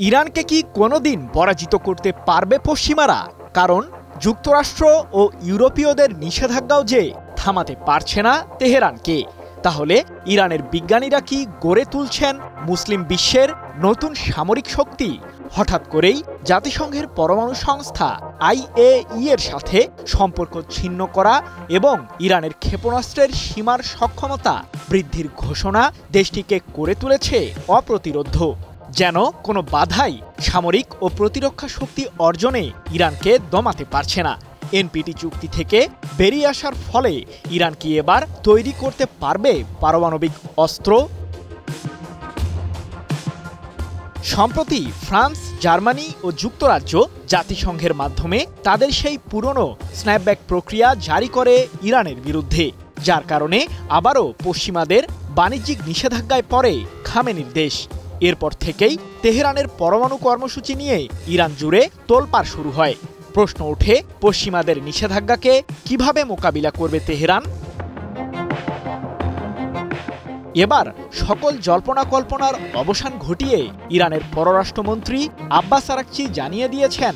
ইরানকে কি কোনোদিন পরাজিত করতে পারবে পশ্চিমারা? কারণ যুক্তরাষ্ট্র ও ইউরোপীয়দের নিষেধাজ্ঞাও যে থামাতে পারছে না তেহরানকে। তাহলে ইরানের বিজ্ঞানীরা কি গড়ে তুলছেন মুসলিম বিশ্বের নতুন সামরিক শক্তি? হঠাৎ করেই জাতিসংঘের পরমাণু সংস্থা IAEA এর সাথে সম্পর্ক ছিন্ন করা এবং ইরানের ক্ষেপণাস্ত্রের সীমার সক্ষমতা বৃদ্ধির ঘোষণা দেশটিকে করে তুলেছে অপ্রতিরোধ্য। যেন কোনো বাধাই সামরিক ও প্রতিরক্ষা শক্তি অর্জনে ইরানকে দমাতে পারছে না। NPT চুক্তি থেকে বেরিয়ে আসার ফলে ইরান কি এবার তৈরি করতে পারবে পারমাণবিক অস্ত্র? সম্প্রতি ফ্রান্স, জার্মানি ও যুক্তরাজ্য জাতিসংঘের মাধ্যমে তাদের সেই পুরনো স্ন্যাপব্যাক প্রক্রিয়া জারি করে ইরানের বিরুদ্ধে, যার কারণে আবারও পশ্চিমাদের বাণিজ্যিক নিষেধাজ্ঞায় পড়ে খামেনির দেশ। এরপর থেকেই তেহরানের পরমাণু কর্মসূচি নিয়ে ইরান জুড়ে তোলপাড় শুরু হয়। প্রশ্ন ওঠে, পশ্চিমাদের নিষেধাজ্ঞাকে কিভাবে মোকাবিলা করবে তেহরান? এবার সকল জল্পনা কল্পনার অবসান ঘটিয়ে ইরানের পররাষ্ট্রমন্ত্রী আব্বাস আরাকচি জানিয়ে দিয়েছেন,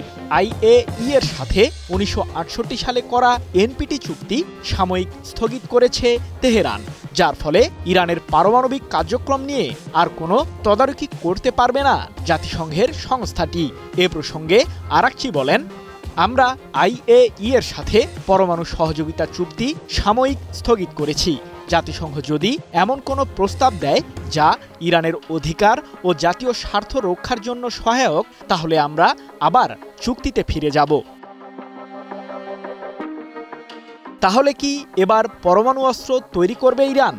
IAEA এর সাথে 1968 সালে করা NPT চুক্তি সাময়িক স্থগিত করেছে তেহরান, যার ফলে ইরানের পারমাণবিক কার্যক্রম নিয়ে আর কোনো তদারকি করতে পারবে না জাতিসংঘের সংস্থাটি। এ প্রসঙ্গে আরাকচি বলেন, আমরা IAEA এর সাথে পরমাণু সহযোগিতা চুক্তি সাময়িক স্থগিত করেছি। জাতিসংঘ যদি এমন কোনো প্রস্তাব দেয় যা ইরানের অধিকার ও জাতীয় স্বার্থ রক্ষার জন্য সহায়ক, তাহলে আমরা আবার চুক্তিতে ফিরে যাব। তাহলে কি এবার পরমাণু অস্ত্র তৈরি করবে ইরান?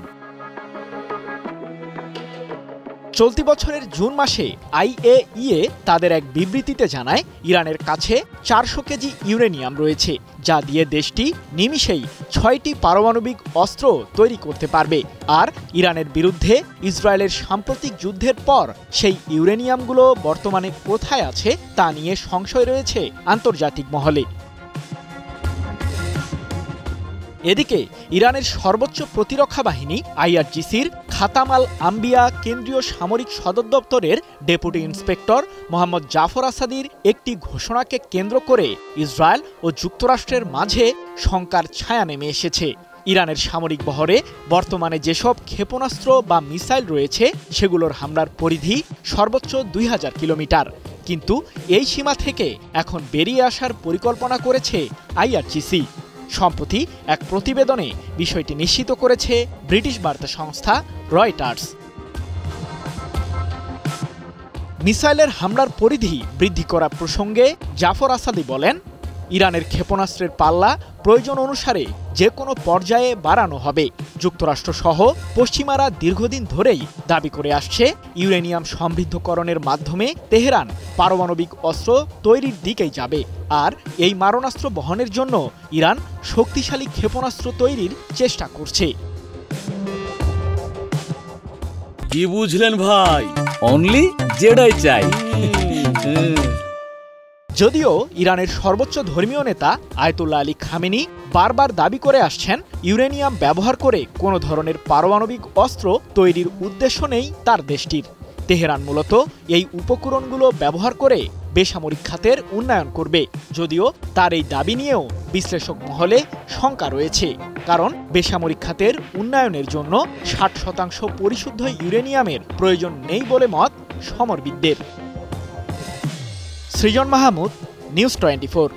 চলতি বছরের জুন মাসে IAEA তাদের এক বিবৃতিতে জানায়, ইরানের কাছে 400 কেজি ইউরেনিয়াম রয়েছে, যা দিয়ে দেশটি নিমিষেই 6টি পারমাণবিক অস্ত্র তৈরি করতে পারবে। আর ইরানের বিরুদ্ধে ইসরায়েলের সাম্প্রতিক যুদ্ধের পর সেই ইউরেনিয়ামগুলো বর্তমানে কোথায় আছে তা নিয়ে সংশয় রয়েছে আন্তর্জাতিক মহলে। এদিকে ইরানের সর্বোচ্চ প্রতিরক্ষা বাহিনী IRGCর খাতাম আল আম্বিয়া কেন্দ্রীয় সামরিক সদর দপ্তরের ডেপুটি ইন্সপেক্টর মোহাম্মদ জাফর আসাদির একটি ঘোষণাকে কেন্দ্র করে ইসরায়েল ও যুক্তরাষ্ট্রের মাঝে শঙ্কার ছায়া নেমে এসেছে। ইরানের সামরিক বহরে বর্তমানে যেসব ক্ষেপণাস্ত্র বা মিসাইল রয়েছে সেগুলোর হামলার পরিধি সর্বোচ্চ 2000 কিলোমিটার, কিন্তু এই সীমা থেকে এখন বেরিয়ে আসার পরিকল্পনা করেছে IRGC। সম্প্রতি এক প্রতিবেদনে বিষয়টি নিশ্চিত করেছে ব্রিটিশ বার্তা সংস্থা রয়টার্স। মিসাইলের হামলার পরিধি বৃদ্ধি করা প্রসঙ্গে জাফর আসাদি বলেন, ইরানের ক্ষেপণাস্ত্রের পাল্লা প্রয়োজন অনুসারে যে কোনো পর্যায়ে বাড়ানো হবে। যুক্তরাষ্ট্র সহ পশ্চিমারা দীর্ঘদিন ধরেই দাবি করে আসছে, ইউরেনিয়াম সমৃদ্ধকরণের মাধ্যমে তেহরান পারমাণবিক অস্ত্র তৈরির দিকেই যাবে। আর এই মারণাস্ত্র বহনের জন্য ইরান শক্তিশালী ক্ষেপণাস্ত্র তৈরির চেষ্টা করছে। কি বুঝলেন ভাই? অনলি যেটাই চাই। যদিও ইরানের সর্বোচ্চ ধর্মীয় নেতা আয়াতুল্লাহ আলী খামেনি বারবার দাবি করে আসছেন, ইউরেনিয়াম ব্যবহার করে কোনো ধরনের পারমাণবিক অস্ত্র তৈরির উদ্দেশ্য নেই তার দেশটির। তেহরান মূলত এই উপকরণগুলো ব্যবহার করে বেসামরিক খাতের উন্নয়ন করবে, যদিও তার এই দাবি নিয়েও বিশ্লেষক মহলে শঙ্কা রয়েছে। কারণ বেসামরিক খাতের উন্নয়নের জন্য 60% পরিশুদ্ধ ইউরেনিয়ামের প্রয়োজন নেই বলে মত সমরবিদদের। সৃজন মাহমুদ, নিউজ 24।